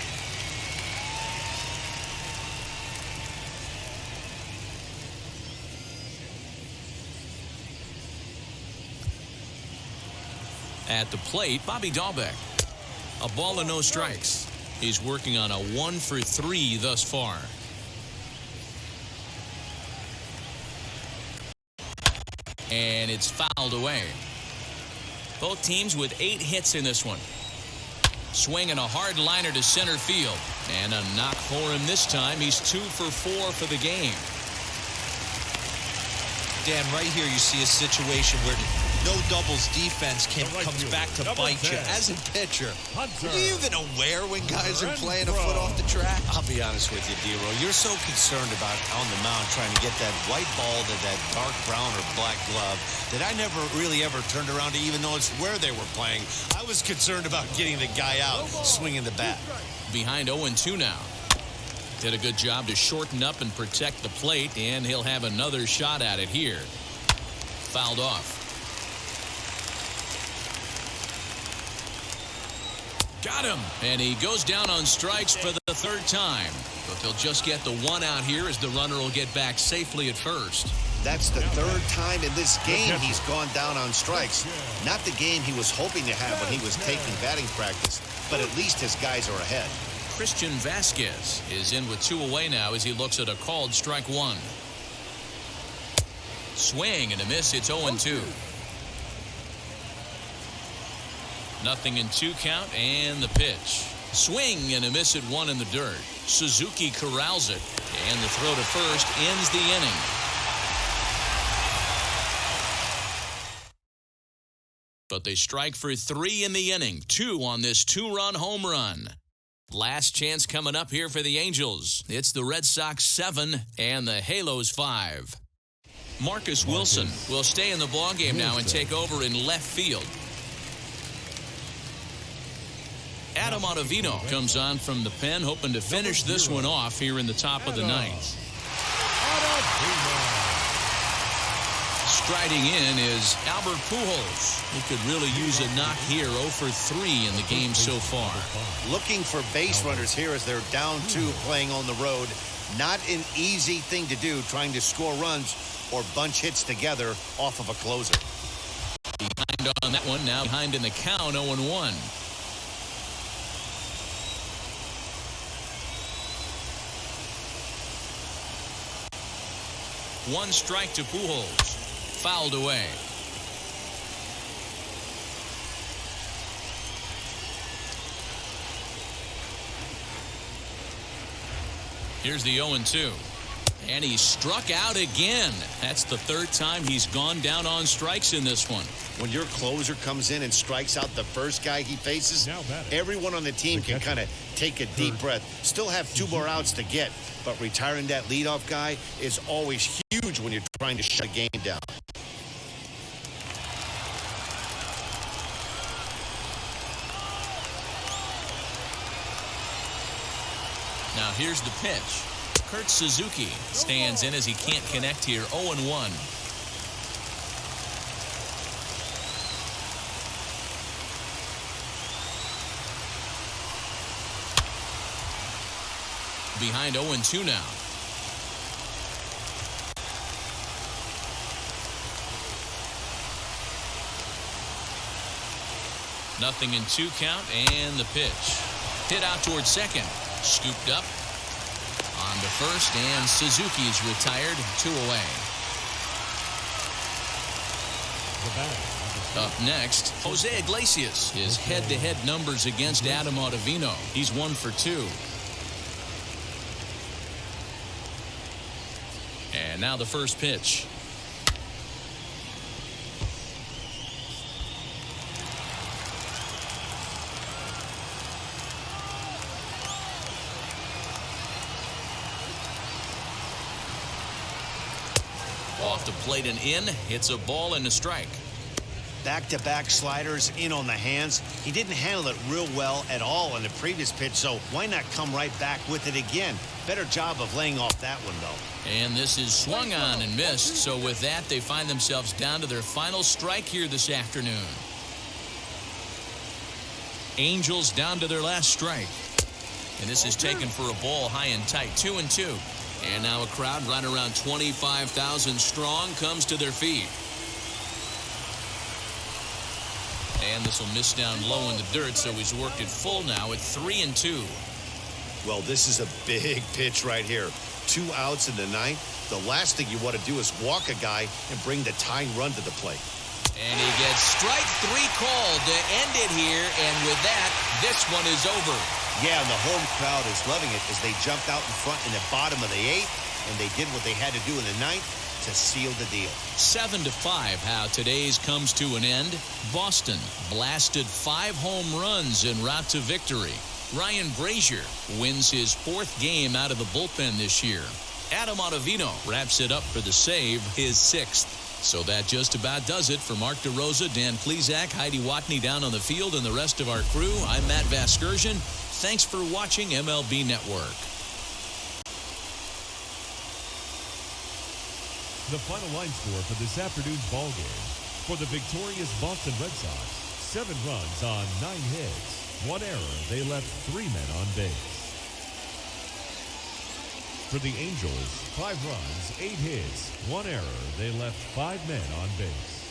At the plate, Bobby Dahlbeck. A ball and no strikes. He's working on a 1-for-3 thus far. And it's fouled away. Both teams with 8 hits in this one. Swinging a hard liner to center field. And a knock for him this time. He's 2 for 4 for the game. Dan, right here you see a situation where no doubles defense comes back to bite you. As a pitcher, are you even aware when guys are playing a foot off the track? I'll be honest with you, D-Row. You're so concerned about on the mound trying to get that white ball to that dark brown or black glove that I never really ever turned around to even notice where they were playing. I was concerned about getting the guy out swinging the bat. Behind 0-2 now. Did a good job to shorten up and protect the plate, and he'll have another shot at it here. Fouled off. Got him. And he goes down on strikes for the 3rd time. But they'll just get the 1 out here as the runner will get back safely at first. That's the 3rd time in this game he's gone down on strikes. Not the game he was hoping to have when he was taking batting practice, but at least his guys are ahead. Christian Vasquez is in with 2 away now as he looks at a called strike 1. Swing and a miss. It's 0-2. Nothing in 2 count, and the pitch. Swing and a miss at 1 in the dirt. Suzuki corrals it, and the throw to first ends the inning. But they strike for 3 in the inning, 2 on this 2-run home run. Last chance coming up here for the Angels. It's the Red Sox 7 and the Halos 5. Marcus Wilson will stay in the ballgame now and take over in left field. Adam Ottavino comes on from the pen, hoping to finish this one off here in the top of the 9th. Striding in is Albert Pujols. He could really use a knock here, 0 for 3 in the game so far. Looking for base runners here as they're down 2 playing on the road. Not an easy thing to do, trying to score runs or bunch hits together off of a closer. Behind on that one, now behind in the count, 0-1. One strike to Pujols. Fouled away. Here's the 0-2. And he struck out again. That's the 3rd time he's gone down on strikes in this one. When your closer comes in and strikes out the first guy he faces, everyone on the team can kind of take a deep breath. Still have 2 more outs to get, but retiring that leadoff guy is always huge when you're trying to shut a game down. Now here's the pitch. Kurt Suzuki stands in as he can't connect here. 0-1. Behind 0-2 now. Nothing in 2 count, and the pitch. Hit out towards second. Scooped up. On to first, and Suzuki's retired. 2 away. Up next, Jose Iglesias. His head-to-head numbers against Adam Ottavino. He's 1 for 2. And now the first pitch. Off the plate and in. It's a ball and a strike. Back-to-back sliders in on the hands. He didn't handle it real well at all on the previous pitch, so why not come right back with it again? Better job of laying off that one, though. And this is swung on and missed. So with that, they find themselves down to their final strike here this afternoon. Angels down to their last strike. And this is taken for a ball high and tight, 2-2. And now a crowd right around 25,000 strong comes to their feet. And this will miss down low in the dirt, so he's worked it full now at 3-2. Well, this is a big pitch right here. 2 outs in the ninth. The last thing you want to do is walk a guy and bring the tying run to the plate. And he gets strike 3 called to end it here. And with that, this one is over. Yeah, and the home crowd is loving it as they jumped out in front in the bottom of the 8th, and they did what they had to do in the ninth to seal the deal. 7-5, how today's comes to an end. Boston blasted 5 home runs en route to victory. Ryan Brazier wins his 4th game out of the bullpen this year. Adam Ottavino wraps it up for the save, his 6th. So that just about does it for Mark DeRosa, Dan Plesac, Heidi Watney down on the field, and the rest of our crew. I'm Matt Vasgersian. Thanks for watching MLB Network. The final line score for this afternoon's ball game. For the victorious Boston Red Sox, 7 runs on 9 hits. 1 error, they left 3 men on base. For the Angels, 5 runs, 8 hits, 1 error, they left 5 men on base.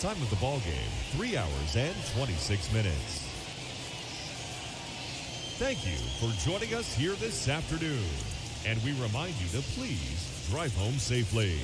Time of the ball game, 3 hours and 26 minutes. Thank you for joining us here this afternoon. And we remind you to please drive home safely.